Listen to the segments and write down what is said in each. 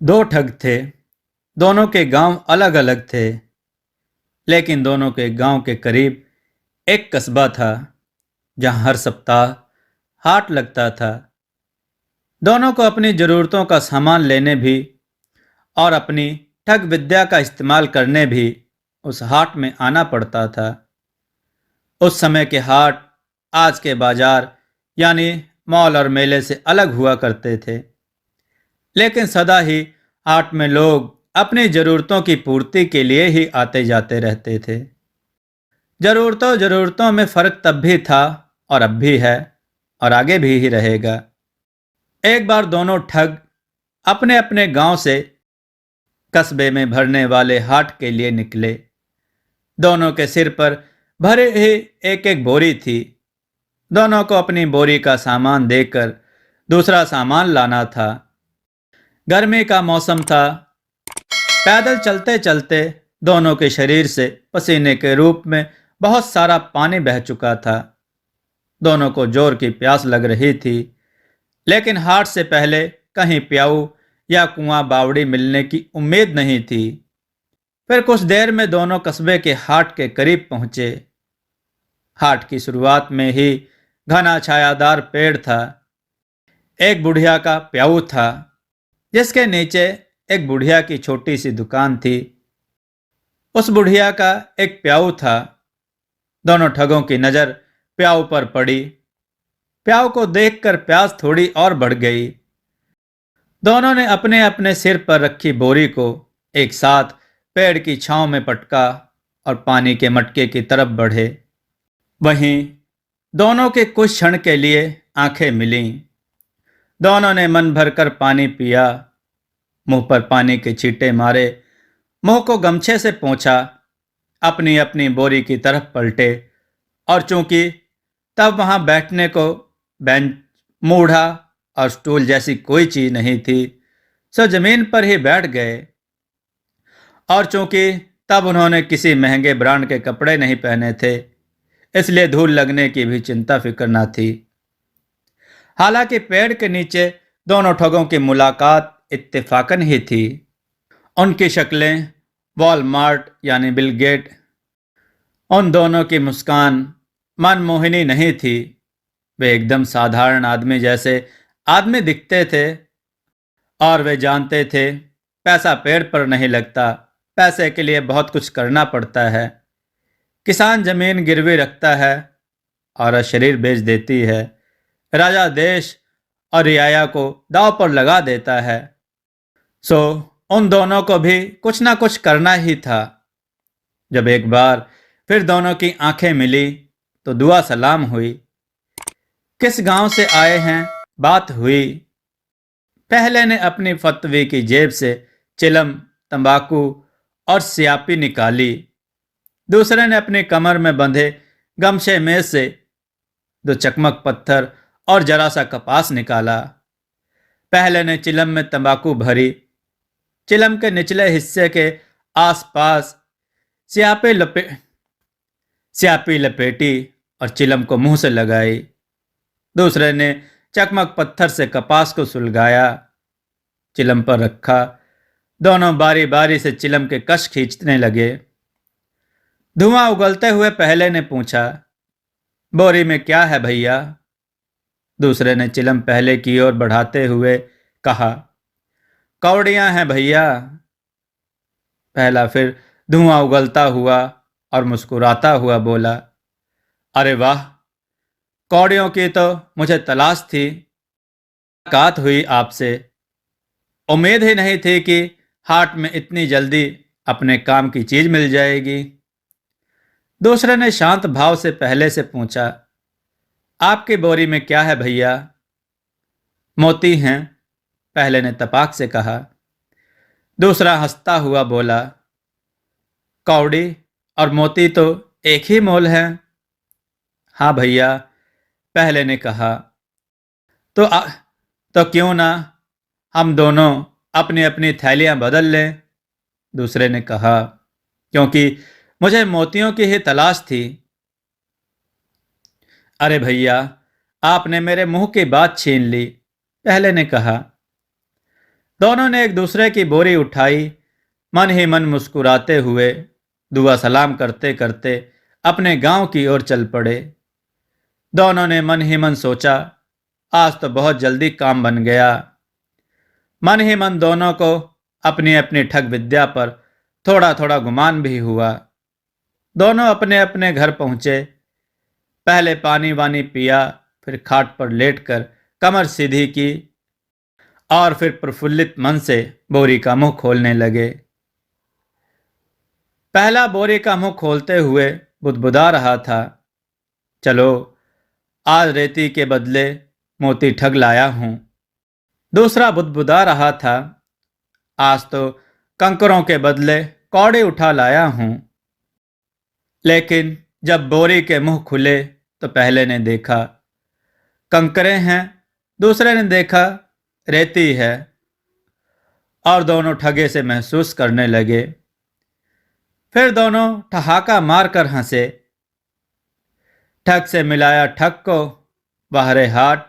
दो ठग थे। दोनों के गांव अलग अलग थे, लेकिन दोनों के गांव के करीब एक कस्बा था जहां हर सप्ताह हाट लगता था। दोनों को अपनी जरूरतों का सामान लेने भी और अपनी ठग विद्या का इस्तेमाल करने भी उस हाट में आना पड़ता था। उस समय के हाट आज के बाजार यानी मॉल और मेले से अलग हुआ करते थे, लेकिन सदा ही हाट में लोग अपनी जरूरतों की पूर्ति के लिए ही आते जाते रहते थे। जरूरतों जरूरतों में फर्क तब भी था और अब भी है और आगे भी ही रहेगा। एक बार दोनों ठग अपने अपने गांव से कस्बे में भरने वाले हाट के लिए निकले। दोनों के सिर पर भरे ही एक एक बोरी थी। दोनों को अपनी बोरी का सामान देकर दूसरा सामान लाना था। गर्मी का मौसम था। पैदल चलते चलते दोनों के शरीर से पसीने के रूप में बहुत सारा पानी बह चुका था। दोनों को जोर की प्यास लग रही थी, लेकिन हाट से पहले कहीं प्याऊ या कुआं बावड़ी मिलने की उम्मीद नहीं थी। फिर कुछ देर में दोनों कस्बे के हाट के करीब पहुंचे। हाट की शुरुआत में ही घना छायादार पेड़ था। एक बुढ़िया का प्याऊ था, जिसके नीचे एक बुढ़िया की छोटी सी दुकान थी। उस बुढ़िया का एक प्याऊ था। दोनों ठगों की नजर प्याऊ पर पड़ी। प्याऊ को देखकर प्यास थोड़ी और बढ़ गई। दोनों ने अपने अपने सिर पर रखी बोरी को एक साथ पेड़ की छांव में पटका और पानी के मटके की तरफ बढ़े। वहीं दोनों के कुछ क्षण के लिए आंखें मिलीं। दोनों ने मन भरकर पानी पिया, मुंह पर पानी के छींटे मारे, मुंह को गमछे से पोंछा, अपनी अपनी बोरी की तरफ पलटे और चूंकि तब वहां बैठने को बेंच, मूढ़ा और स्टूल जैसी कोई चीज नहीं थी, सो जमीन पर ही बैठ गए। और चूंकि तब उन्होंने किसी महंगे ब्रांड के कपड़े नहीं पहने थे, इसलिए धूल लगने की भी चिंता फिक्र न थी। हालांकि पेड़ के नीचे दोनों ठगों की मुलाकात इत्तेफाकन ही थी। उनकी शक्लें वॉलमार्ट यानी बिल गेट, उन दोनों की मुस्कान मनमोहिनी नहीं थी। वे एकदम साधारण आदमी जैसे आदमी दिखते थे और वे जानते थे पैसा पेड़ पर नहीं लगता। पैसे के लिए बहुत कुछ करना पड़ता है। किसान जमीन गिरवी रखता है और शरीर बेच देती है। राजा देश और रियाया को दांव पर लगा देता है। सो उन दोनों को भी कुछ ना कुछ करना ही था। जब एक बार फिर दोनों की आंखें मिली तो दुआ सलाम हुई। किस गांव से आए हैं बात हुई। पहले ने अपनी फतवी की जेब से चिलम, तंबाकू और स्यापी निकाली। दूसरे ने अपनी कमर में बंधे गमछे में से दो चकमक पत्थर और जरा सा कपास निकाला। पहले ने चिलम में तंबाकू भरी। चिलम के निचले हिस्से के आसपास स्यापी लपे स्यापी लपेटी और चिलम को मुंह से लगाई। दूसरे ने चकमक पत्थर से कपास को सुलगाया, चिलम पर रखा। दोनों बारी बारी से चिलम के कश खींचने लगे। धुआं उगलते हुए पहले ने पूछा, बोरी में क्या है भैया? दूसरे ने चिलम पहले की ओर बढ़ाते हुए कहा, कौड़ियां हैं भैया। पहला फिर धुआं उगलता हुआ और मुस्कुराता हुआ बोला, अरे वाह, कौड़ियों की तो मुझे तलाश थी। मुलाकात हुई आपसे। उम्मीद ही नहीं थी कि हाट में इतनी जल्दी अपने काम की चीज मिल जाएगी। दूसरे ने शांत भाव से पहले से पूछा, आपकी बोरी में क्या है भैया? मोती हैं, पहले ने तपाक से कहा। दूसरा हंसता हुआ बोला, कौड़ी और मोती तो एक ही मोल है। हाँ भैया, पहले ने कहा। तो तो क्यों ना हम दोनों अपनी अपनी थैलियां बदल लें? दूसरे ने कहा, क्योंकि मुझे मोतियों की ही तलाश थी। अरे भैया, आपने मेरे मुंह की बात छीन ली, पहले ने कहा। दोनों ने एक दूसरे की बोरी उठाई, मन ही मन मुस्कुराते हुए, दुआ सलाम करते करते अपने गांव की ओर चल पड़े। दोनों ने मन ही मन सोचा, आज तो बहुत जल्दी काम बन गया। मन ही मन दोनों को अपनी अपनी ठग विद्या पर थोड़ा थोड़ा गुमान भी हुआ। दोनों अपने अपने घर पहुंचे। पहले पानी वानी पिया, फिर खाट पर लेटकर कमर सीधी की और फिर प्रफुल्लित मन से बोरी का मुंह खोलने लगे। पहला बोरी का मुंह खोलते हुए बुदबुदा रहा था, चलो आज रेती के बदले मोती ठग लाया हूं। दूसरा बुदबुदा रहा था, आज तो कंकरों के बदले कौड़ी उठा लाया हूं। लेकिन जब बोरी के मुंह खुले तो पहले ने देखा कंकरे हैं, दूसरे ने देखा रेती है, और दोनों ठगे से महसूस करने लगे। फिर दोनों ठहाका मारकर हंसे। ठग से मिलाया ठग को बाहरे हाट।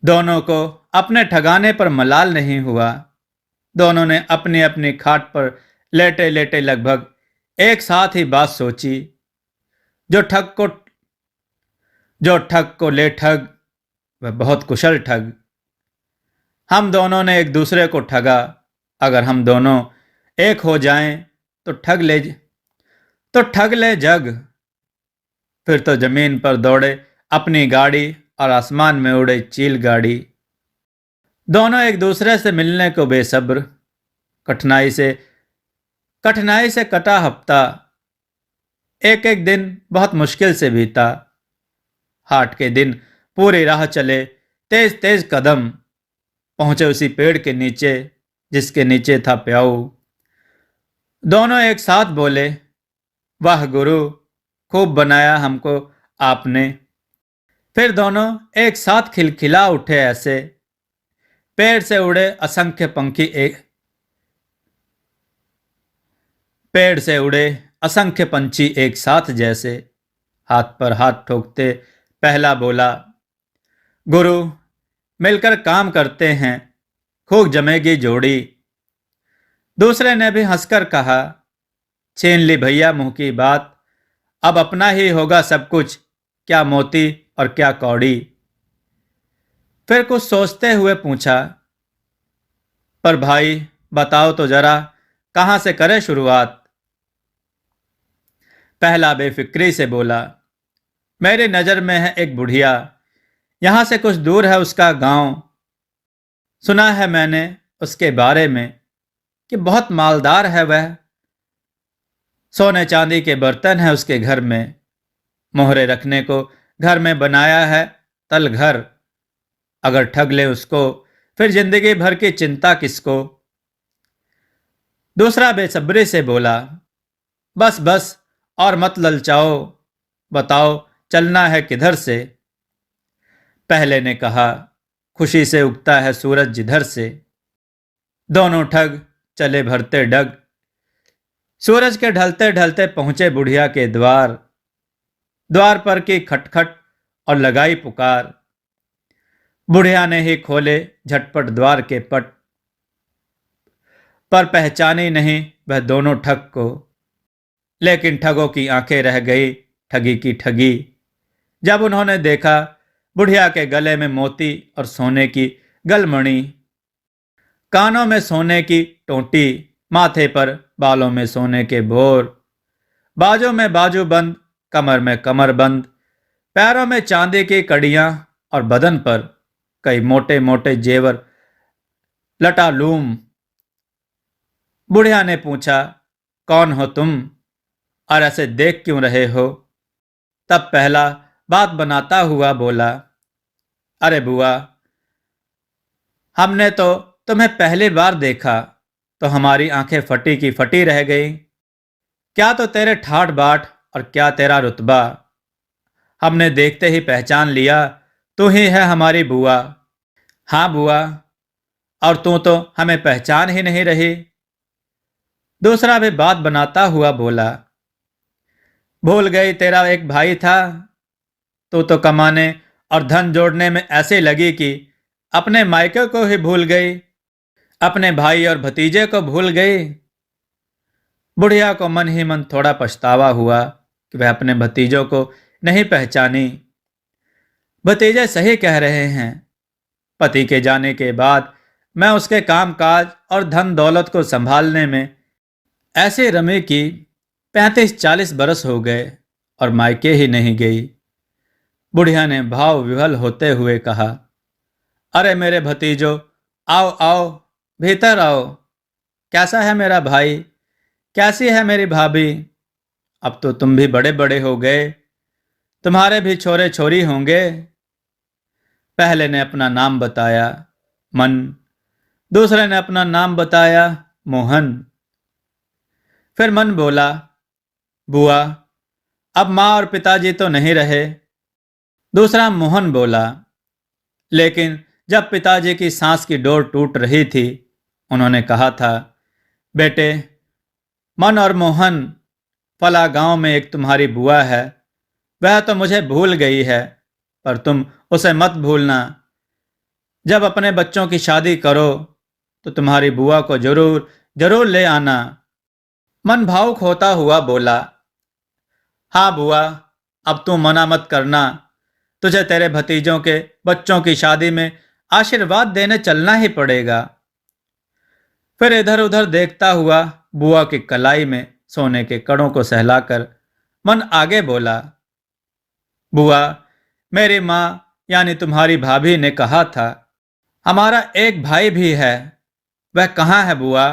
दोनों को अपने ठगाने पर मलाल नहीं हुआ। दोनों ने अपनी अपनी खाट पर लेटे लेटे लगभग एक साथ ही बात सोची, जो ठग को ले ठग, वह बहुत कुशल ठग। हम दोनों ने एक दूसरे को ठगा, अगर हम दोनों एक हो जाएं तो ठग ले जग। फिर तो जमीन पर दौड़े अपनी गाड़ी और आसमान में उड़े चील गाड़ी। दोनों एक दूसरे से मिलने को बेसब्र। कठिनाई से कटा हफ्ता। एक एक दिन बहुत मुश्किल से बीता। हाट के दिन पूरी राह चले तेज तेज कदम, पहुंचे उसी पेड़ के नीचे जिसके नीचे था प्याऊ। दोनों एक साथ बोले, वाह गुरु, खूब बनाया हमको आपने। फिर दोनों एक साथ खिलखिला उठे ऐसे, पेड़ से उड़े असंख्य पंखी पेड़ से उड़े असंख्य पंछी एक साथ जैसे। हाथ पर हाथ ठोकते पहला बोला, गुरु मिलकर काम करते हैं, खूब जमेगी जोड़ी। दूसरे ने भी हंसकर कहा, छीन ली भैया मुंह की बात, अब अपना ही होगा सब कुछ, क्या मोती और क्या कौड़ी। फिर कुछ सोचते हुए पूछा, पर भाई बताओ तो जरा, कहां से करे शुरुआत। पहला बेफिक्री से बोला, मेरी नजर में है एक बुढ़िया, यहां से कुछ दूर है उसका गांव। सुना है मैंने उसके बारे में कि बहुत मालदार है वह। सोने चांदी के बर्तन है उसके घर में, मोहरे रखने को घर में बनाया है तल घर। अगर ठग ले उसको फिर जिंदगी भर की चिंता किसको। दूसरा बेसब्री से बोला, बस बस और मत ललचाओ, बताओ चलना है किधर से। पहले ने कहा, खुशी से उगता है सूरज जिधर से। दोनों ठग चले भरते डग। सूरज के ढलते ढलते पहुंचे बुढ़िया के द्वार। द्वार पर की खटखट और लगाई पुकार। बुढ़िया ने ही खोले झटपट द्वार के पट, पर पहचानी नहीं वह दोनों ठग को। लेकिन ठगों की आंखें रह गई ठगी की ठगी, जब उन्होंने देखा बुढ़िया के गले में मोती और सोने की गलमणि, कानों में सोने की टोंटी, माथे पर बालों में सोने के बोर, बाजू में बाजू बंद, कमर में कमर बंद, पैरों में चांदी की कड़ियां और बदन पर कई मोटे मोटे जेवर लटालूम। बुढ़िया ने पूछा, कौन हो तुम और ऐसे देख क्यों रहे हो। तब पहला बात बनाता हुआ बोला, अरे बुआ, हमने तो तुम्हें पहली बार देखा तो हमारी आंखें फटी की फटी रह गई। क्या तो तेरे ठाठ बाट और क्या तेरा रुतबा, हमने देखते ही पहचान लिया तू ही है हमारी बुआ। हाँ बुआ, और तू तो हमें पहचान ही नहीं रही। दूसरा भी बात बनाता हुआ बोला, भूल गई तेरा एक भाई था, तू तो कमाने और धन जोड़ने में ऐसे लगी कि अपने मायके को ही भूल गई। अपने भाई और भतीजे को भूल गई। बुढ़िया को मन ही मन थोड़ा पछतावा हुआ कि वह अपने भतीजों को नहीं पहचानी। भतीजे सही कह रहे हैं। पति के जाने के बाद मैं उसके कामकाज और धन दौलत को संभालने में ऐसे रमी कि 35-40 बरस हो गए और मायके ही नहीं गई। बुढ़िया ने भाव विह्वल होते हुए कहा, अरे मेरे भतीजो, आओ आओ, भीतर आओ। कैसा है मेरा भाई? कैसी है मेरी भाभी? अब तो तुम भी बड़े बड़े हो गए, तुम्हारे भी छोरे छोरी होंगे। पहले ने अपना नाम बताया, मन। दूसरे ने अपना नाम बताया, मोहन। फिर मन बोला, बुआ, अब माँ और पिताजी तो नहीं रहे। दूसरा मोहन बोला, लेकिन जब पिताजी की सांस की डोर टूट रही थी, उन्होंने कहा था, बेटे, मन और मोहन, फला गांव में एक तुम्हारी बुआ है, वह तो मुझे भूल गई है, पर तुम उसे मत भूलना। जब अपने बच्चों की शादी करो तो तुम्हारी बुआ को जरूर जरूर ले आना। मन भावुक होता हुआ बोला, हाँ बुआ, अब तू मना मत करना, तुझे तेरे भतीजों के बच्चों की शादी में आशीर्वाद देने चलना ही पड़ेगा। फिर इधर उधर देखता हुआ बुआ की कलाई में सोने के कड़ों को सहलाकर मन आगे बोला, बुआ, मेरी माँ यानी तुम्हारी भाभी ने कहा था, हमारा एक भाई भी है, वह कहाँ है बुआ?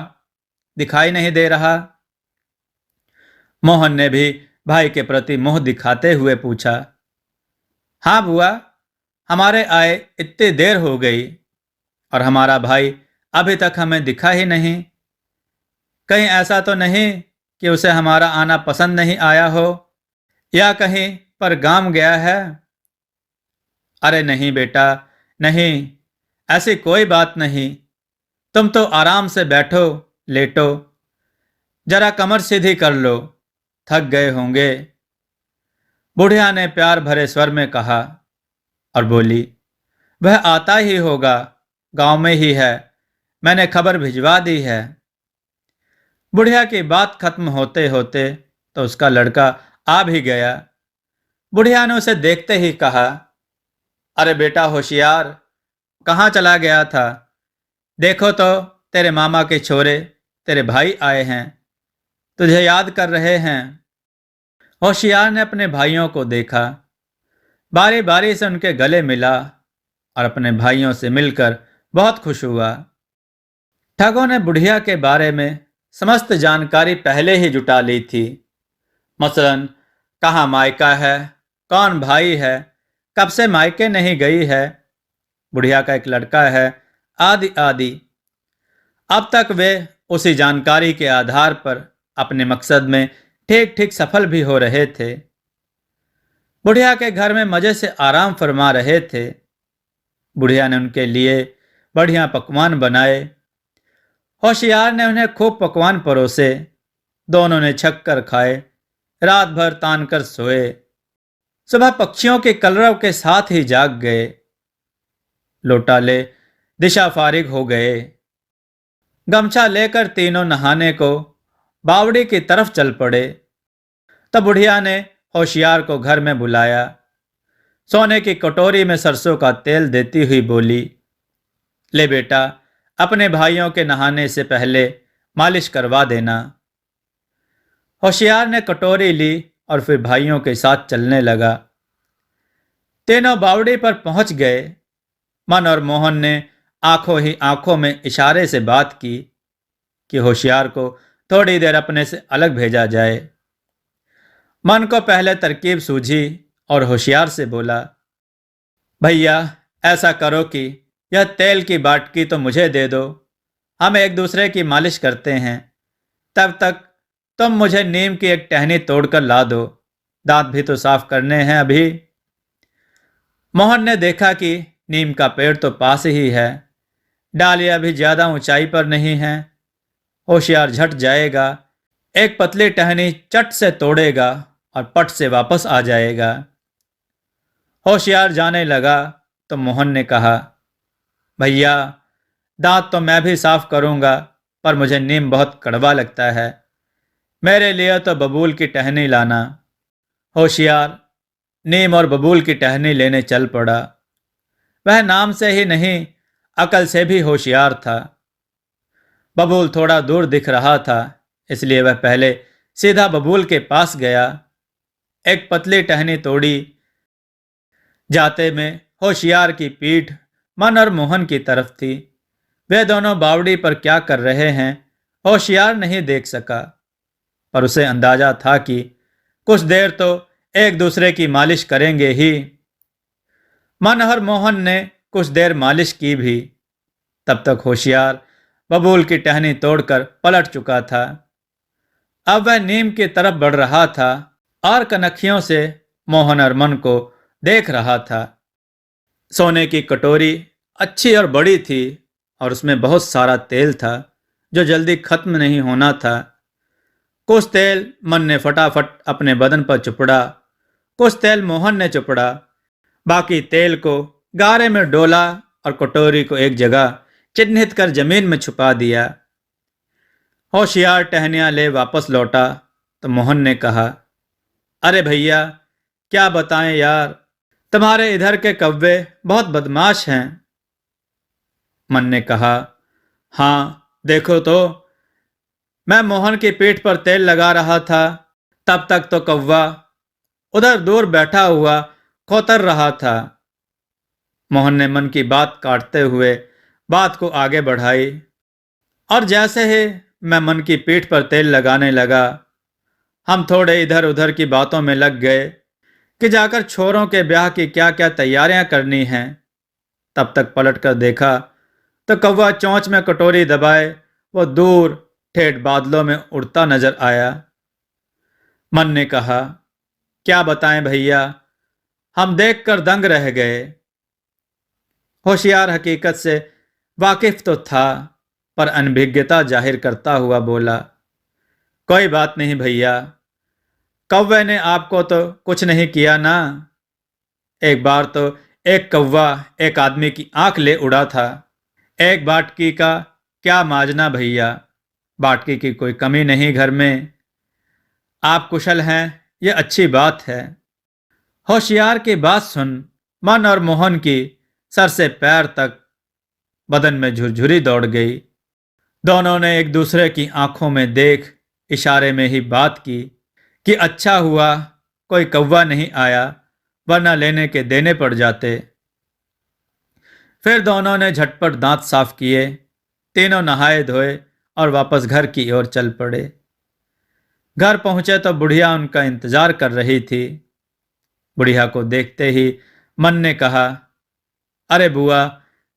दिखाई नहीं दे रहा। मोहन ने भी भाई के प्रति मोह दिखाते हुए पूछा, हाँ बुआ, हमारे आए इतनी देर हो गई और हमारा भाई अभी तक हमें दिखा ही नहीं। कहीं ऐसा तो नहीं कि उसे हमारा आना पसंद नहीं आया हो या कहीं पर गांव गया है? अरे नहीं बेटा, नहीं, ऐसी कोई बात नहीं। तुम तो आराम से बैठो, लेटो, जरा कमर सीधी कर लो, थक गए होंगे। बुढ़िया ने प्यार भरे स्वर में कहा और बोली, वह आता ही होगा, गांव में ही है, मैंने खबर भिजवा दी है। बुढ़िया की बात खत्म होते होते तो उसका लड़का आ भी गया। बुढ़िया ने उसे देखते ही कहा, अरे बेटा होशियार, कहाँ चला गया था? देखो तो, तेरे मामा के छोरे, तेरे भाई आए हैं, तुझे याद कर रहे हैं। होशियार ने अपने भाइयों को देखा, बारी बारी से उनके गले मिला और अपने भाइयों से मिलकर बहुत खुश हुआ। ठगों ने बुढ़िया के बारे में समस्त जानकारी पहले ही जुटा ली थी। मसलन कहाँ मायका है, कौन भाई है, कब से मायके नहीं गई है, बुढ़िया का एक लड़का है, आदि आदि। अब तक वे उसी जानकारी के आधार पर अपने मकसद में ठीक ठीक सफल भी हो रहे थे। बुढ़िया के घर में मजे से आराम फरमा रहे थे। बुढ़िया ने उनके लिए बढ़िया पकवान बनाए। होशियार ने उन्हें खूब पकवान परोसे। दोनों ने छक कर खाए, रात भर तान कर सोए। सुबह पक्षियों के कलरव के साथ ही जाग गए। लोटाले दिशा फारिग हो गए। गमछा लेकर तीनों नहाने को बावड़ी की तरफ चल पड़े। तब बुढ़िया ने होशियार को घर में बुलाया। सोने की कटोरी में सरसों का तेल देती हुई बोली, ले बेटा, अपने भाइयों के नहाने से पहले मालिश करवा देना। होशियार ने कटोरी ली और फिर भाइयों के साथ चलने लगा। तीनों बावड़ी पर पहुंच गए। मन और मोहन ने आंखों ही आंखों में इशारे से बात की कि होशियार को थोड़ी देर अपने से अलग भेजा जाए। मन को पहले तरकीब सूझी और होशियार से बोला, भैया, ऐसा करो कि यह तेल की बाटकी तो मुझे दे दो, हम एक दूसरे की मालिश करते हैं। तब तक तुम मुझे नीम की एक टहनी तोड़कर ला दो, दांत भी तो साफ करने हैं अभी। मोहन ने देखा कि नीम का पेड़ तो पास ही है, डालियां भी ज्यादा ऊंचाई पर नहीं है। होशियार झट जाएगा, एक पतली टहनी चट से तोड़ेगा और पट से वापस आ जाएगा। होशियार जाने लगा तो मोहन ने कहा, भैया, दांत तो मैं भी साफ करूंगा, पर मुझे नीम बहुत कड़वा लगता है। मेरे लिए तो बबूल की टहनी लाना। होशियार नीम और बबूल की टहनी लेने चल पड़ा। वह नाम से ही नहीं, अकल से भी होशियार था। बबूल थोड़ा दूर दिख रहा था, इसलिए वह पहले सीधा बबूल के पास गया। एक पतली टहनी तोड़ी। जाते में होशियार की पीठ मन और मोहन की तरफ थी। वे दोनों बावड़ी पर क्या कर रहे हैं होशियार नहीं देख सका, पर उसे अंदाजा था कि कुछ देर तो एक दूसरे की मालिश करेंगे ही। मन और मोहन ने कुछ देर मालिश की भी। तब तक होशियार बबूल की टहनी तोड़कर पलट चुका था। अब वह नीम की तरफ बढ़ रहा था और कनखियों से मोहन और मन को देख रहा था। सोने की कटोरी अच्छी और बड़ी थी और उसमें बहुत सारा तेल था जो जल्दी खत्म नहीं होना था। कुछ तेल मन ने फटाफट अपने बदन पर चुपड़ा, कुछ तेल मोहन ने चुपड़ा। बाकी तेल को गारे में डोला और कटोरी को एक जगह चिन्हित कर जमीन में छुपा दिया। होशियार टहनियां ले वापस लौटा तो मोहन ने कहा, अरे भैया, क्या बताएं यार, तुम्हारे इधर के कौवे बहुत बदमाश हैं। मन ने कहा, हाँ देखो तो, मैं मोहन की पीठ पर तेल लगा रहा था, तब तक तो कौवा उधर दूर बैठा हुआ खोतर रहा था। मोहन ने मन की बात काटते हुए बात को आगे बढ़ाई, और जैसे ही मैं मन की पीठ पर तेल लगाने लगा, हम थोड़े इधर उधर की बातों में लग गए कि जाकर छोरों के ब्याह की क्या क्या तैयारियां करनी हैं। तब तक पलट कर देखा तो कौवा चोंच में कटोरी दबाए वो दूर ठेठ बादलों में उड़ता नजर आया। मन ने कहा, क्या बताएं भैया, हम देखकर दंग रह गए। होशियार हकीकत से वाकिफ तो था, पर अनभिज्ञता जाहिर करता हुआ बोला, कोई बात नहीं भैया, कौवे ने आपको तो कुछ नहीं किया ना। एक बार तो एक कौवा एक आदमी की आंख ले उड़ा था। एक बाटकी का क्या माजना भैया, बाटकी की कोई कमी नहीं घर में। आप कुशल हैं, ये अच्छी बात है। होशियार की बात सुन मन और मोहन की सर से पैर तक बदन में झुरझुरी दौड़ गई। दोनों ने एक दूसरे की आंखों में देख इशारे में ही बात की कि अच्छा हुआ कोई कौवा नहीं आया, वरना लेने के देने पड़ जाते। फिर दोनों ने झटपट दांत साफ किए, तीनों नहाए धोए और वापस घर की ओर चल पड़े। घर पहुंचे तो बुढ़िया उनका इंतजार कर रही थी। बुढ़िया को देखते ही मन ने कहा, अरे बुआ,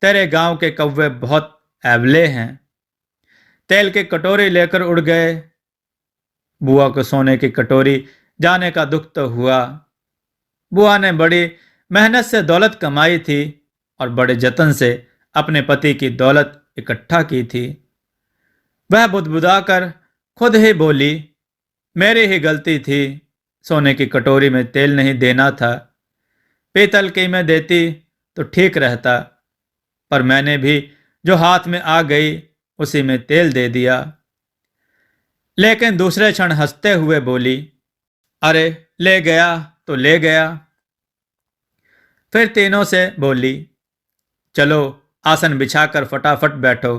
तेरे गांव के कौवे बहुत ऐबले हैं, तेल की कटोरी लेकर उड़ गए। बुआ को सोने की कटोरी जाने का दुख तो हुआ। बुआ ने बड़ी मेहनत से दौलत कमाई थी और बड़े जतन से अपने पति की दौलत इकट्ठा की थी। वह बुदबुदाकर खुद ही बोली, मेरी ही गलती थी, सोने की कटोरी में तेल नहीं देना था। पीतल की में देती तो ठीक रहता, पर मैंने भी जो हाथ में आ गई उसी में तेल दे दिया। लेकिन दूसरे क्षण हंसते हुए बोली, अरे ले गया तो ले गया। फिर तीनों से बोली, चलो आसन बिछाकर फटाफट बैठो,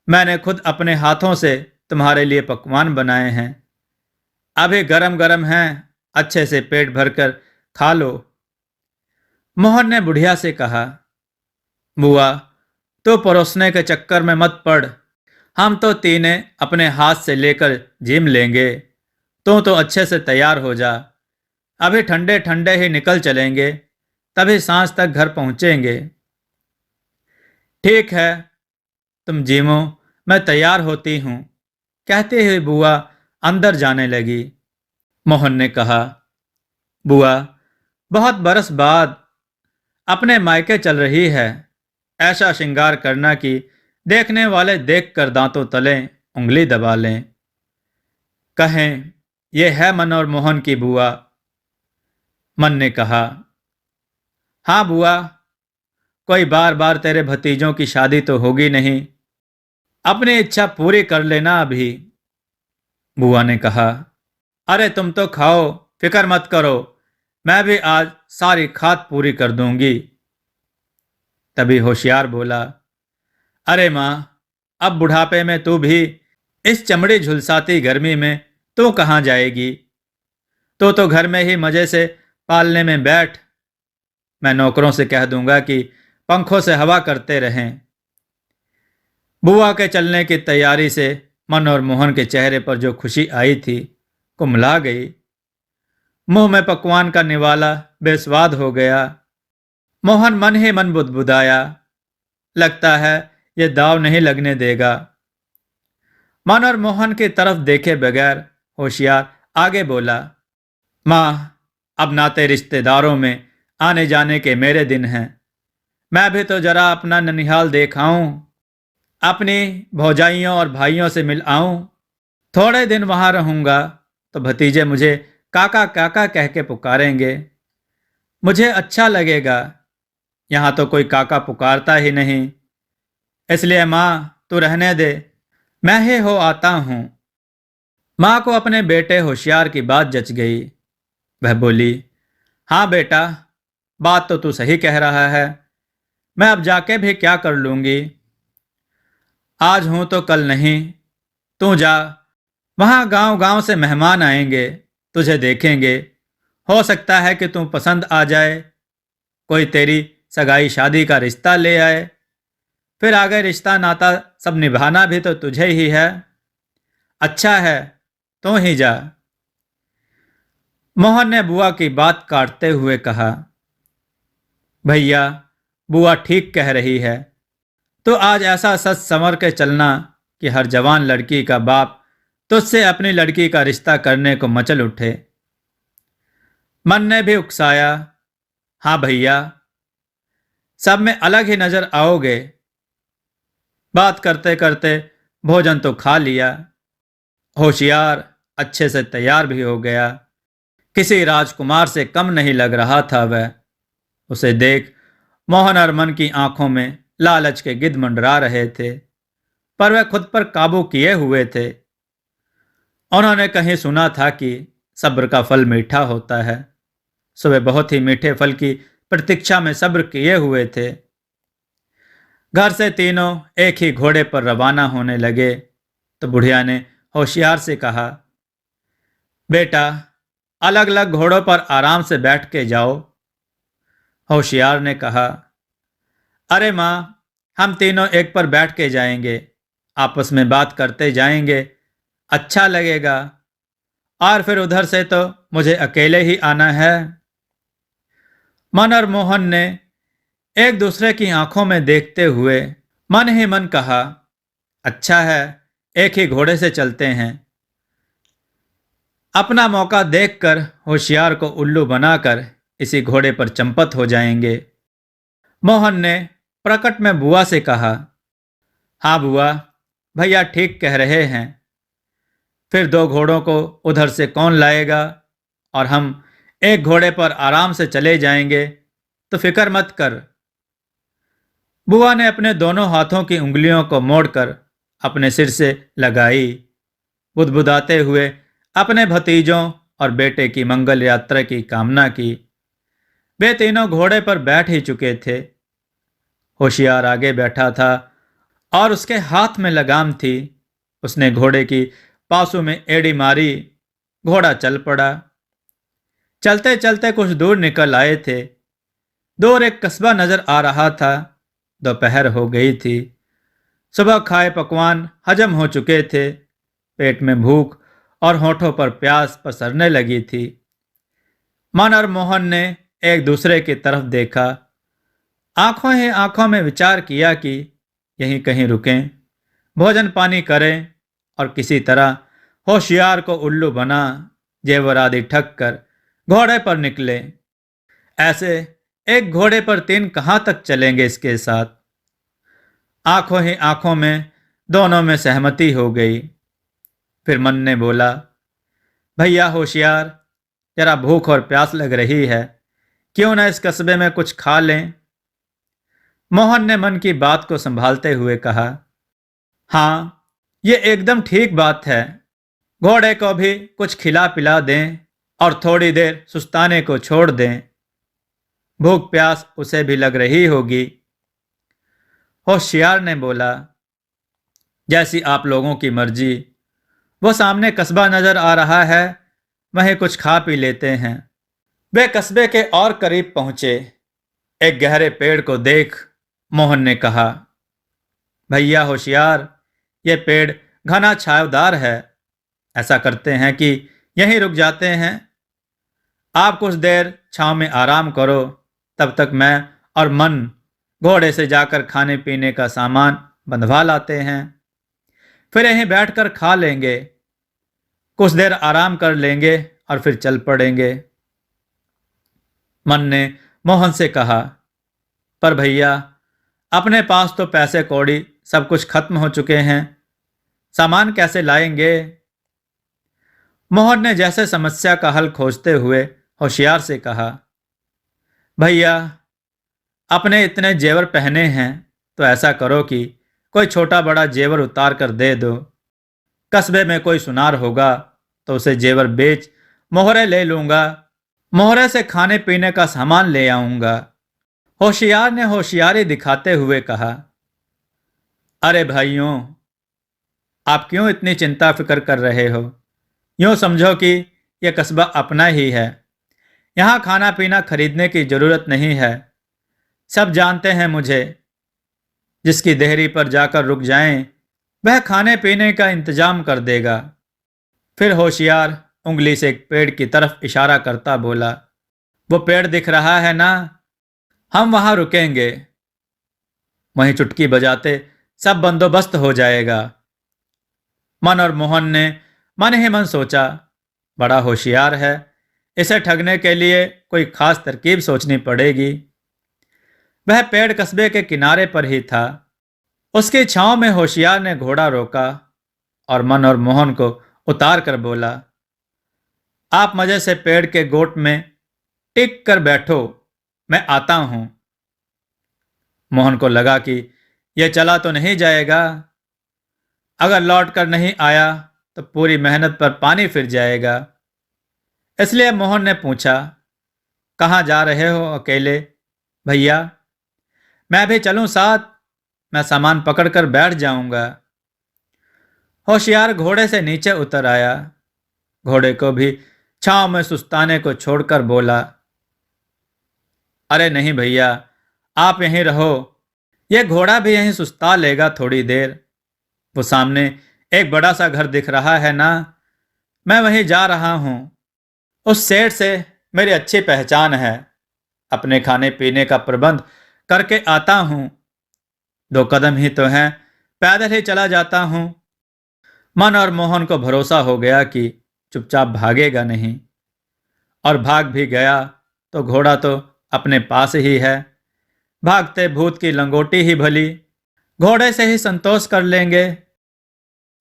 मैंने खुद अपने हाथों से तुम्हारे लिए पकवान बनाए हैं, अभी गरम गरम हैं, अच्छे से पेट भरकर खा लो। मोहन ने बुढ़िया से कहा, बुआ, तो परोसने के चक्कर में मत पड़, हम तो तीने अपने हाथ से लेकर जिम लेंगे। तो अच्छे से तैयार हो जा, अभी ठंडे ठंडे ही निकल चलेंगे, तभी सांझ तक घर पहुंचेंगे। ठीक है, तुम जिमो, मैं तैयार होती हूँ, कहते हुए बुआ अंदर जाने लगी। मोहन ने कहा, बुआ, बहुत बरस बाद अपने मायके चल रही है, ऐसा श्रृंगार करना कि देखने वाले देखकर दांतों तले उंगली दबा लें, कहें यह है मन और मोहन की बुआ। मन ने कहा, हाँ बुआ, कोई बार बार तेरे भतीजों की शादी तो होगी नहीं, अपनी इच्छा पूरी कर लेना अभी। बुआ ने कहा, अरे तुम तो खाओ, फिक्र मत करो, मैं भी आज सारी खाद पूरी कर दूंगी। तभी होशियार बोला, अरे माँ, अब बुढ़ापे में तू भी इस चमड़ी झुलसाती गर्मी में तू कहाँ जाएगी? तो घर में ही मजे से पालने में बैठ। मैं नौकरों से कह दूंगा कि पंखों से हवा करते रहें। बुआ के चलने की तैयारी से मन और मोहन के चेहरे पर जो खुशी आई थी कुम्हला गई। मुंह में पकवान का निवाला बेस्वाद हो गया। मोहन मन ही मन बुदबुदाया, लगता है ये दाव नहीं लगने देगा। मन और मोहन की तरफ देखे बगैर होशियार आगे बोला, माँ, अब नाते रिश्तेदारों में आने जाने के मेरे दिन हैं। मैं भी तो जरा अपना ननिहाल देख आऊं, अपनी भौजाइयों और भाइयों से मिल आऊं। थोड़े दिन वहां रहूंगा तो भतीजे मुझे काका काका कह के पुकारेंगे। मुझे अच्छा लगेगा। यहाँ तो कोई काका पुकारता ही नहीं। इसलिए माँ, तू रहने दे, मैं ही हो आता हूँ। माँ को अपने बेटे होशियार की बात जच गई। वह बोली, हाँ बेटा, बात तो तू सही कह रहा है। मैं अब जाके भी क्या कर लूंगी? आज हूं तो कल नहीं। तू जा, वहां गांव गांव से मेहमान आएंगे, तुझे देखेंगे। हो सकता है कि तू पसंद आ जाए, कोई तेरी सगाई शादी का रिश्ता ले आए। फिर आगे रिश्ता नाता सब निभाना भी तो तुझे ही है। अच्छा है, तू ही जा। मोहन ने बुआ की बात काटते हुए कहा, भैया, बुआ ठीक कह रही है। तो आज ऐसा सच संवर के चलना कि हर जवान लड़की का बाप तुझसे अपनी लड़की का रिश्ता करने को मचल उठे। मन ने भी उकसाया, हाँ भैया, सब में अलग ही नजर आओगे। बात करते करते भोजन तो खा लिया। होशियार अच्छे से तैयार भी हो गया। किसी राजकुमार से कम नहीं लग रहा था वह। उसे देख मोहन और मन की आंखों में लालच के गिद्ध मंडरा रहे थे, पर वह खुद पर काबू किए हुए थे। उन्होंने कहीं सुना था कि सब्र का फल मीठा होता है। सो वे बहुत ही मीठे फल की प्रतीक्षा में सब्र किए हुए थे। घर से तीनों एक ही घोड़े पर रवाना होने लगे तो बुढ़िया ने होशियार से कहा, बेटा, अलग अलग घोड़ों पर आराम से बैठ के जाओ। होशियार ने कहा, अरे माँ, हम तीनों एक पर बैठ के जाएंगे, आपस में बात करते जाएंगे, अच्छा लगेगा। और फिर उधर से तो मुझे अकेले ही आना है। मन और मोहन ने एक दूसरे की आंखों में देखते हुए मन ही मन कहा, अच्छा है, एक ही घोड़े से चलते हैं। अपना मौका देखकर होशियार को उल्लू बनाकर इसी घोड़े पर चंपत हो जाएंगे। मोहन ने प्रकट में बुआ से कहा, हाँ बुआ, भैया ठीक कह रहे हैं। फिर दो घोड़ों को उधर से कौन लाएगा और हम एक घोड़े पर आराम से चले जाएंगे, तो फिक्र मत कर। बुआ ने अपने दोनों हाथों की उंगलियों को मोड़कर अपने सिर से लगाई, बुदबुदाते हुए अपने भतीजों और बेटे की मंगल यात्रा की कामना की। वे तीनों घोड़े पर बैठ ही चुके थे। होशियार आगे बैठा था और उसके हाथ में लगाम थी। उसने घोड़े की पासों में एड़ी मारी, घोड़ा चल पड़ा। चलते चलते कुछ दूर निकल आए थे। दूर एक कस्बा नजर आ रहा था। दोपहर हो गई थी। सुबह खाए पकवान हजम हो चुके थे। पेट में भूख और होठों पर प्यास पसरने लगी थी। मन और मोहन ने एक दूसरे की तरफ देखा। आंखों ही आंखों में विचार किया कि यहीं कहीं रुकें, भोजन पानी करें और किसी तरह होशियार को उल्लू बना जेवर आदि ठग कर घोड़े पर निकले। ऐसे एक घोड़े पर तीन कहाँ तक चलेंगे इसके साथ? आंखों ही आंखों में दोनों में सहमति हो गई। फिर मन ने बोला, भैया होशियार, जरा भूख और प्यास लग रही है, क्यों न इस कस्बे में कुछ खा लें। मोहन ने मन की बात को संभालते हुए कहा, हाँ, ये एकदम ठीक बात है। घोड़े को भी कुछ खिला पिला दें और थोड़ी देर सुस्ताने को छोड़ दें। भूख प्यास उसे भी लग रही होगी। होशियार ने बोला, जैसी आप लोगों की मर्जी। वो सामने कस्बा नजर आ रहा है, वहीं कुछ खा पी लेते हैं। वे कस्बे के और करीब पहुंचे। एक गहरे पेड़ को देख मोहन ने कहा, भैया होशियार, ये पेड़ घना छायादार है। ऐसा करते हैं कि यहीं रुक जाते हैं। आप कुछ देर छांव में आराम करो, तब तक मैं और मन घोड़े से जाकर खाने पीने का सामान बंधवा लाते हैं। फिर यहीं बैठकर खा लेंगे, कुछ देर आराम कर लेंगे और फिर चल पड़ेंगे। मन ने मोहन से कहा, पर भैया, अपने पास तो पैसे कौड़ी सब कुछ खत्म हो चुके हैं, सामान कैसे लाएंगे? मोहन ने जैसे समस्या का हल खोजते हुए होशियार से कहा, भैया, अपने इतने जेवर पहने हैं तो ऐसा करो कि कोई छोटा बड़ा जेवर उतार कर दे दो। कस्बे में कोई सुनार होगा तो उसे जेवर बेच मोहरे ले लूंगा। मोहरे से खाने पीने का सामान ले आऊंगा। होशियार ने होशियारी दिखाते हुए कहा, अरे भाइयों, आप क्यों इतनी चिंता फिक्र कर रहे हो? यूं समझो कि यह कस्बा अपना ही है। यहाँ खाना पीना खरीदने की जरूरत नहीं है। सब जानते हैं मुझे। जिसकी देहरी पर जाकर रुक जाएं, वह खाने पीने का इंतजाम कर देगा। फिर होशियार उंगली से एक पेड़ की तरफ इशारा करता बोला, वो पेड़ दिख रहा है ना, हम वहां रुकेंगे। वहीं चुटकी बजाते सब बंदोबस्त हो जाएगा। मन और मोहन ने मन ही मन सोचा, बड़ा होशियार है, इसे ठगने के लिए कोई खास तरकीब सोचनी पड़ेगी। वह पेड़ कस्बे के किनारे पर ही था। उसकी छांव में होशियार ने घोड़ा रोका और मन और मोहन को उतार कर बोला, आप मजे से पेड़ के गोट में टिक कर बैठो, मैं आता हूं। मोहन को लगा कि यह चला तो नहीं जाएगा। अगर लौट कर नहीं आया तो पूरी मेहनत पर पानी फिर जाएगा। इसलिए मोहन ने पूछा, कहाँ जा रहे हो अकेले? भैया, मैं भी चलूं साथ? मैं सामान पकड़कर बैठ जाऊंगा। होशियार घोड़े से नीचे उतर आया। घोड़े को भी छांव में सुस्ताने को छोड़कर बोला, अरे नहीं भैया, आप यहीं रहो। यह घोड़ा भी यहीं सुस्ता लेगा थोड़ी देर। वो सामने एक बड़ा सा घर दिख रहा है ना, मैं वहीं जा रहा हूं। उस सेठ से मेरी अच्छी पहचान है। अपने खाने पीने का प्रबंध करके आता हूं। 2 कदम ही तो हैं, पैदल ही चला जाता हूं। मन और मोहन को भरोसा हो गया कि चुपचाप भागेगा नहीं, और भाग भी गया तो घोड़ा तो अपने पास ही है। भागते भूत की लंगोटी ही भली, घोड़े से ही संतोष कर लेंगे।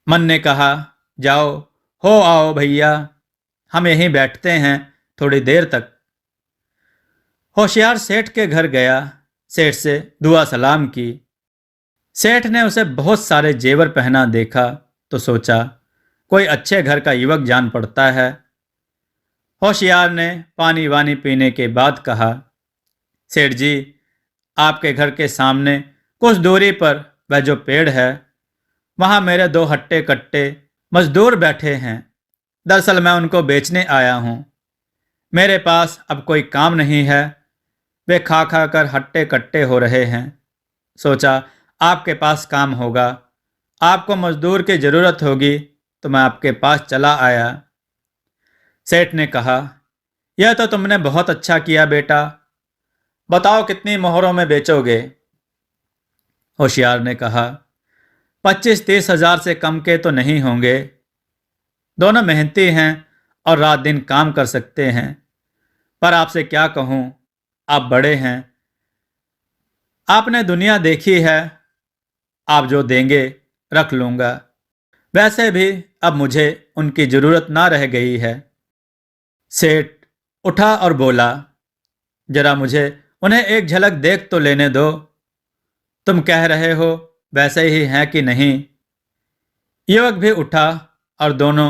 मन ने कहा, जाओ, हो आओ भैया, हम यहीं बैठते हैं थोड़ी देर तक। होशियार सेठ के घर गया। सेठ से दुआ सलाम की। सेठ ने उसे बहुत सारे जेवर पहना देखा तो सोचा, कोई अच्छे घर का युवक जान पड़ता है। होशियार ने पानी वानी पीने के बाद कहा, सेठ जी, आपके घर के सामने कुछ दूरी पर वह जो पेड़ है, वहां मेरे 2 हट्टे कट्टे मजदूर बैठे हैं। दरअसल मैं उनको बेचने आया हूं। मेरे पास अब कोई काम नहीं है। वे खा खा कर हट्टे कट्टे हो रहे हैं। सोचा आपके पास काम होगा, आपको मजदूर की जरूरत होगी, तो मैं आपके पास चला आया। सेठ ने कहा, यह तो तुमने बहुत अच्छा किया बेटा। बताओ कितनी मोहरों में बेचोगे? होशियार ने कहा, 25-30 हजार से कम के तो नहीं होंगे। दोनों मेहनती हैं और रात दिन काम कर सकते हैं। पर आपसे क्या कहूं, आप बड़े हैं, आपने दुनिया देखी है। आप जो देंगे रख लूंगा। वैसे भी अब मुझे उनकी जरूरत ना रह गई है। सेठ उठा और बोला, जरा मुझे उन्हें एक झलक देख तो लेने दो। तुम कह रहे हो वैसे ही है कि नहीं? युवक भी उठा और दोनों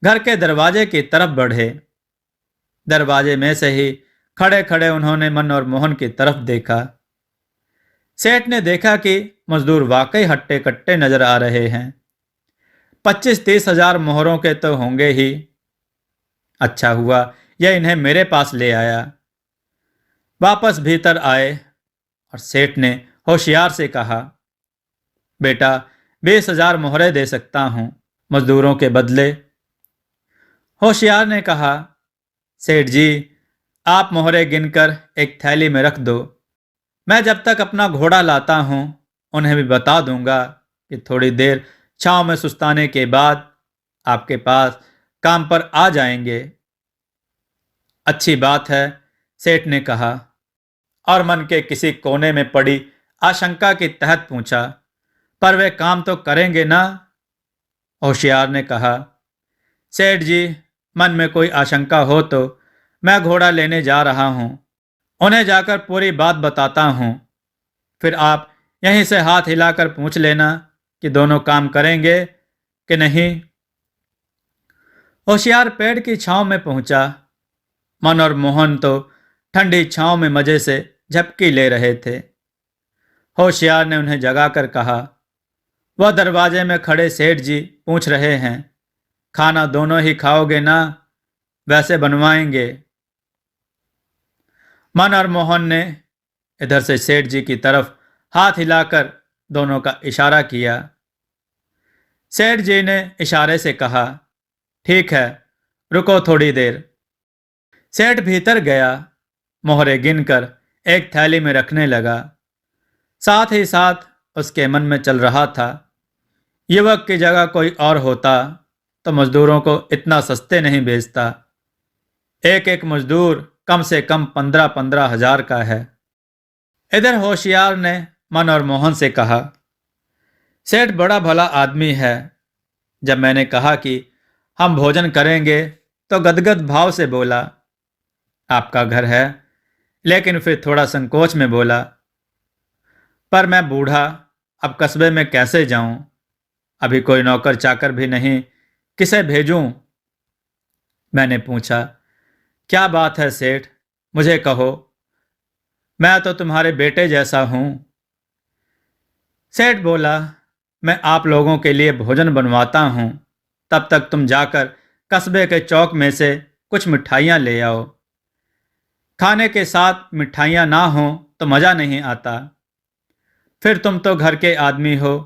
घर के दरवाजे की तरफ बढ़े। दरवाजे में से ही खड़े खड़े उन्होंने मनोहर की तरफ देखा। सेठ ने देखा कि मजदूर वाकई हट्टे कट्टे नजर आ रहे हैं। 25-30 हजार मोहरों के तो होंगे ही। अच्छा हुआ यह इन्हें मेरे पास ले आया। वापस भीतर आए और सेठ ने होशियार से कहा, बेटा 20,000 मोहरे दे सकता हूं मजदूरों के बदले। होशियार ने कहा, सेठ जी आप मोहरे गिनकर एक थैली में रख दो। मैं जब तक अपना घोड़ा लाता हूं उन्हें भी बता दूंगा कि थोड़ी देर छांव में सुस्ताने के बाद आपके पास काम पर आ जाएंगे। अच्छी बात है, सेठ ने कहा और मन के किसी कोने में पड़ी आशंका के तहत पूछा, पर वे काम तो करेंगे ना? होशियार ने कहा, सेठ जी मन में कोई आशंका हो तो मैं घोड़ा लेने जा रहा हूं, उन्हें जाकर पूरी बात बताता हूं, फिर आप यहीं से हाथ हिलाकर पूछ लेना कि दोनों काम करेंगे कि नहीं। होशियार पेड़ की छांव में पहुंचा। मन और मोहन तो ठंडी छांव में मजे से झपकी ले रहे थे। होशियार ने उन्हें जगाकर कहा, वह दरवाजे में खड़े सेठ जी पूछ रहे हैं, खाना दोनों ही खाओगे ना? वैसे बनवाएंगे। मन और मोहन ने इधर से सेठ जी की तरफ हाथ हिलाकर दोनों का इशारा किया। सेठ जी ने इशारे से कहा, ठीक है, रुको थोड़ी देर। सेठ भीतर गया, मोहरे गिनकर एक थैली में रखने लगा। साथ ही साथ उसके मन में चल रहा था, युवक की जगह कोई और होता तो मजदूरों को इतना सस्ते नहीं बेचता। एक एक मजदूर कम से कम 15-15 हजार का है। इधर होशियार ने मन और मोहन से कहा, सेठ बड़ा भला आदमी है। जब मैंने कहा कि हम भोजन करेंगे तो गदगद भाव से बोला, आपका घर है, लेकिन फिर थोड़ा संकोच में बोला, पर मैं बूढ़ा, अब कस्बे में कैसे जाऊं? अभी कोई नौकर चाकर भी नहीं, किसे भेजूं? मैंने पूछा, क्या बात है सेठ, मुझे कहो, मैं तो तुम्हारे बेटे जैसा हूं। सेठ बोला, मैं आप लोगों के लिए भोजन बनवाता हूं, तब तक तुम जाकर कस्बे के चौक में से कुछ मिठाइयां ले आओ। खाने के साथ मिठाइयां ना हो तो मजा नहीं आता। फिर तुम तो घर के आदमी हो,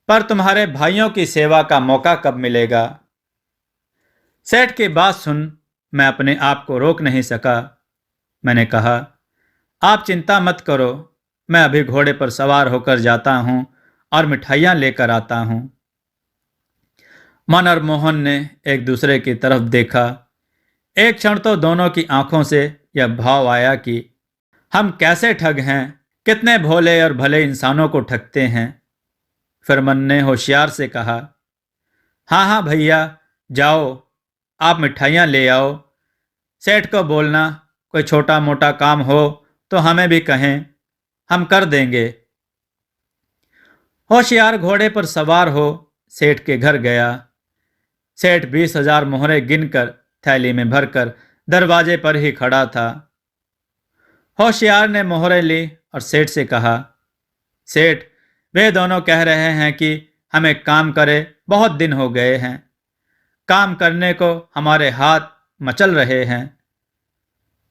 पर तुम्हारे भाइयों की सेवा का मौका कब मिलेगा? सेठ की बात सुन मैं अपने आप को रोक नहीं सका। मैंने कहा, आप चिंता मत करो, मैं अभी घोड़े पर सवार होकर जाता हूं और मिठाइयां लेकर आता हूं। मन और मोहन ने एक दूसरे की तरफ देखा। एक क्षण तो दोनों की आंखों से यह भाव आया कि हम कैसे ठग हैं, कितने भोले और भले इंसानों को ठगते हैं। फिर मन ने होशियार से कहा, हाँ हाँ भैया, जाओ आप मिठाइयाँ ले आओ। सेठ को बोलना कोई छोटा मोटा काम हो तो हमें भी कहें, हम कर देंगे। होशियार घोड़े पर सवार हो सेठ के घर गया। सेठ 20,000 मोहरे गिनकर थैली में भरकर दरवाजे पर ही खड़ा था। होशियार ने मोहरे ली और सेठ से कहा, सेठ वे दोनों कह रहे हैं कि हमें काम करे बहुत दिन हो गए हैं, काम करने को हमारे हाथ मचल रहे हैं,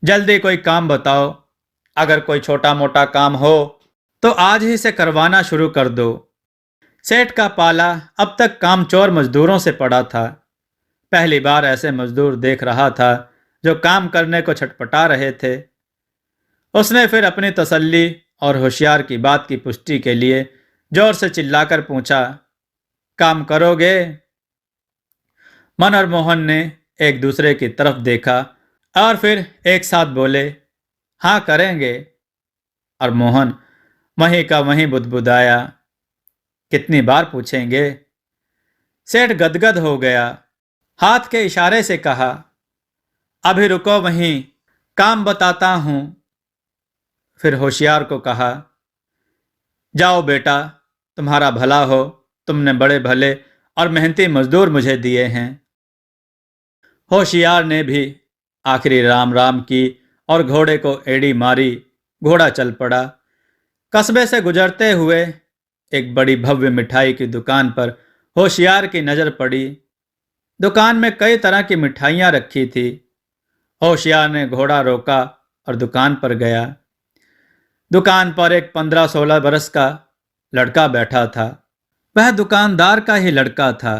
जल्दी कोई काम बताओ। अगर कोई छोटा मोटा काम हो तो आज ही से करवाना शुरू कर दो। सेठ का पाला अब तक कामचोर मजदूरों से पड़ा था। पहली बार ऐसे मजदूर देख रहा था जो काम करने को छटपटा रहे थे। उसने फिर अपनी तसल्ली और होशियार की बात की पुष्टि के लिए जोर से चिल्लाकर पूछा, काम करोगे? मन और मोहन ने एक दूसरे की तरफ देखा और फिर एक साथ बोले, हाँ करेंगे। और मोहन वहीं का वहीं बुदबुदाया, कितनी बार पूछेंगे? सेठ गदगद हो गया, हाथ के इशारे से कहा, अभी रुको वहीं, काम बताता हूं। फिर होशियार को कहा, जाओ बेटा, तुम्हारा भला हो, तुमने बड़े भले और मेहनती मजदूर मुझे दिए हैं। होशियार ने भी आखिरी राम राम की और घोड़े को एड़ी मारी। घोड़ा चल पड़ा। कस्बे से गुजरते हुए एक बड़ी भव्य मिठाई की दुकान पर होशियार की नजर पड़ी। दुकान में कई तरह की मिठाइयां रखी थी। होशियार ने घोड़ा रोका और दुकान पर गया। दुकान पर एक 15-16 बरस का लड़का बैठा था। वह दुकानदार का ही लड़का था।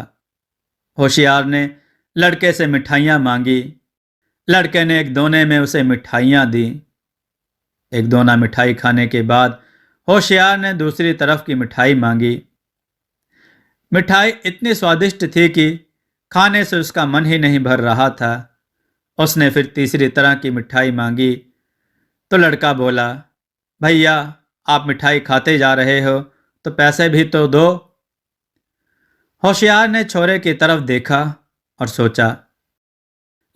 होशियार ने लड़के से मिठाइयां मांगी। लड़के ने एक दोने में उसे मिठाइयां दी। एक दोना मिठाई खाने के बाद होशियार ने दूसरी तरफ की मिठाई मांगी। मिठाई इतनी स्वादिष्ट थी कि खाने से उसका मन ही नहीं भर रहा था। उसने फिर तीसरी तरह की मिठाई मांगी तो लड़का बोला, भैया, आप मिठाई खाते जा रहे हो तो पैसे भी तो दो। होशियार ने छोरे की तरफ देखा और सोचा,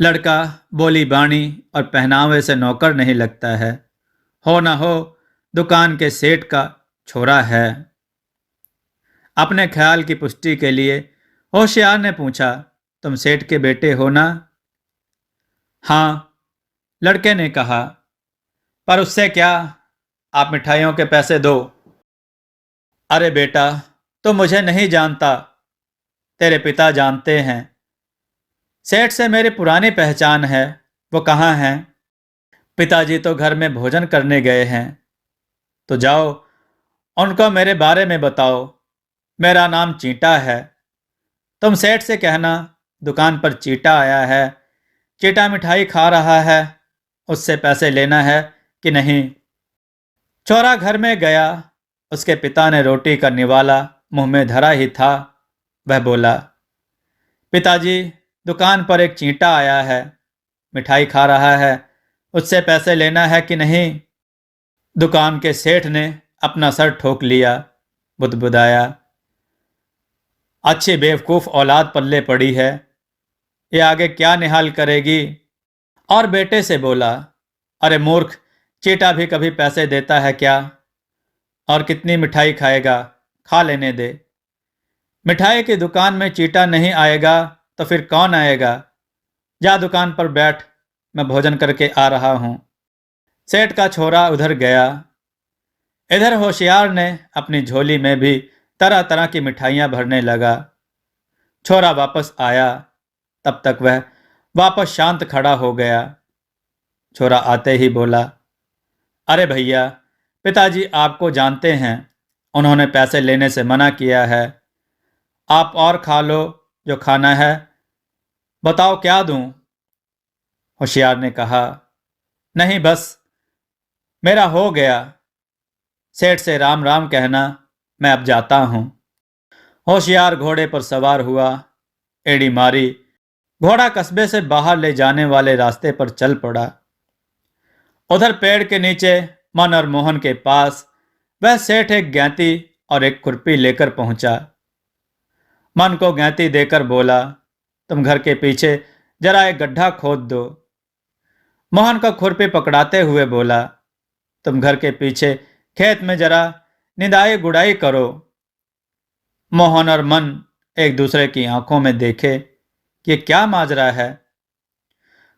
लड़का बोली बाणी और पहनावे से नौकर नहीं लगता है, हो ना हो दुकान के सेठ का छोरा है। अपने ख्याल की पुष्टि के लिए होशियार ने पूछा, तुम सेठ के बेटे हो ना? हाँ, लड़के ने कहा। पर उससे क्या, आप मिठाइयों के पैसे दो। अरे बेटा, तुम मुझे नहीं जानता, तेरे पिता जानते हैं। सेठ से मेरी पुरानी पहचान है। वो कहाँ हैं? पिताजी तो घर में भोजन करने गए हैं। तो जाओ, उनको मेरे बारे में बताओ। मेरा नाम चींटा है। तुम सेठ से कहना दुकान पर चींटा आया है। चींटा मिठाई खा रहा है, उससे पैसे लेना है कि नहीं। छोरा घर में गया। उसके पिता ने रोटी का निवाला मुंह में धरा ही था। वह बोला, पिताजी, दुकान पर एक चींटा आया है, मिठाई खा रहा है, उससे पैसे लेना है कि नहीं। दुकान के सेठ ने अपना सर ठोक लिया, बुदबुदाया, अच्छी बेवकूफ़ औलाद पल्ले पड़ी है, ये आगे क्या निहाल करेगी। और बेटे से बोला, अरे मूर्ख, चींटा भी कभी पैसे देता है क्या? और कितनी मिठाई खाएगा, खा लेने दे। मिठाई की दुकान में चींटा नहीं आएगा तो फिर कौन आएगा? जा दुकान पर बैठ, मैं भोजन करके आ रहा हूँ। सेठ का छोरा उधर गया। इधर होशियार ने अपनी झोली में भी तरह तरह की मिठाइयाँ भरने लगा। छोरा वापस आया, तब तक वह वापस शांत खड़ा हो गया। छोरा आते ही बोला, अरे भैया, पिताजी आपको जानते हैं, उन्होंने पैसे लेने से मना किया है। आप और खा लो जो खाना है, बताओ क्या दूं? होशियार ने कहा, नहीं बस, मेरा हो गया। सेठ से राम राम कहना, मैं अब जाता हूं। होशियार घोड़े पर सवार हुआ, एड़ी मारी। घोड़ा कस्बे से बाहर ले जाने वाले रास्ते पर चल पड़ा। उधर पेड़ के नीचे मन और मोहन के पास वह सेठ एक गैंती और एक खुरपी लेकर पहुंचा। मन को गैंती देकर बोला, तुम घर के पीछे जरा एक गड्ढा खोद दो। मोहन को खुरपी पकड़ाते हुए बोला, तुम घर के पीछे खेत में जरा निदाई गुड़ाई करो। मोहन और मन एक दूसरे की आंखों में देखे कि क्या माजरा है।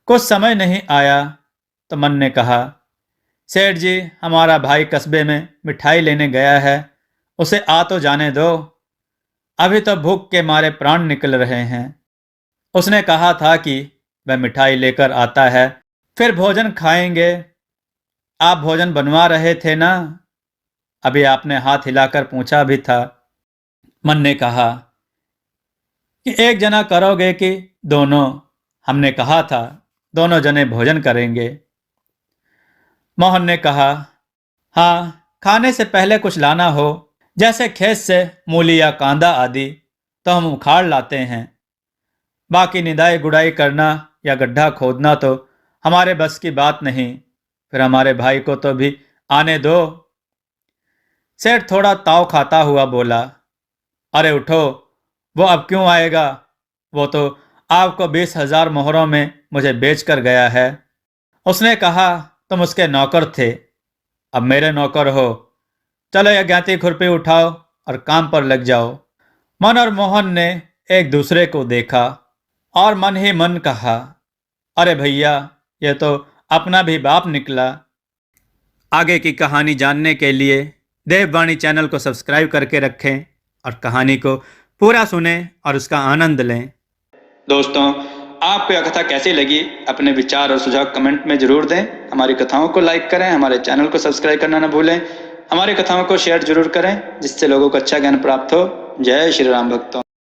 कुछ समय नहीं आया तो मन ने कहा, सेठ जी, हमारा भाई कस्बे में मिठाई लेने गया है, उसे आ तो जाने दो, अभी तो भूख के मारे प्राण निकल रहे हैं। उसने कहा था कि वह मिठाई लेकर आता है, फिर भोजन खाएंगे। आप भोजन बनवा रहे थे ना? अभी आपने हाथ हिलाकर पूछा भी था। मन ने कहा कि एक जना करोगे कि दोनों? हमने कहा था दोनों जने भोजन करेंगे। मोहन ने कहा, हाँ, खाने से पहले कुछ लाना हो, जैसे खेत से मूली या कांदा आदि, तो हम उखाड़ लाते हैं। बाकी निदाई गुड़ाई करना या गड्ढा खोदना तो हमारे बस की बात नहीं। फिर हमारे भाई को तो भी आने दो। सेठ थोड़ा ताव खाता हुआ बोला, अरे उठो, वो अब क्यों आएगा? वो तो आपको 20,000 मोहरों में मुझे बेच कर गया है। उसने कहा तुम उसके नौकर थे, अब मेरे नौकर हो, चलो यह ज्ञाति खुरपी उठाओ और काम पर लग जाओ। मन और मोहन ने एक दूसरे को देखा और मन ही मन कहा, अरे भैया, यह तो अपना भी बाप निकला। आगे की कहानी जानने के लिए देववाणी चैनल को सब्सक्राइब करके रखें और कहानी को पूरा सुनें और उसका आनंद लें। दोस्तों, आपको यह कथा कैसी लगी अपने विचार और सुझाव कमेंट में जरूर दें। हमारी कथाओं को लाइक करें, हमारे चैनल को सब्सक्राइब करना न भूलें। हमारी कथाओं को शेयर जरूर करें जिससे लोगों को अच्छा ज्ञान प्राप्त हो। जय श्री राम भक्तों।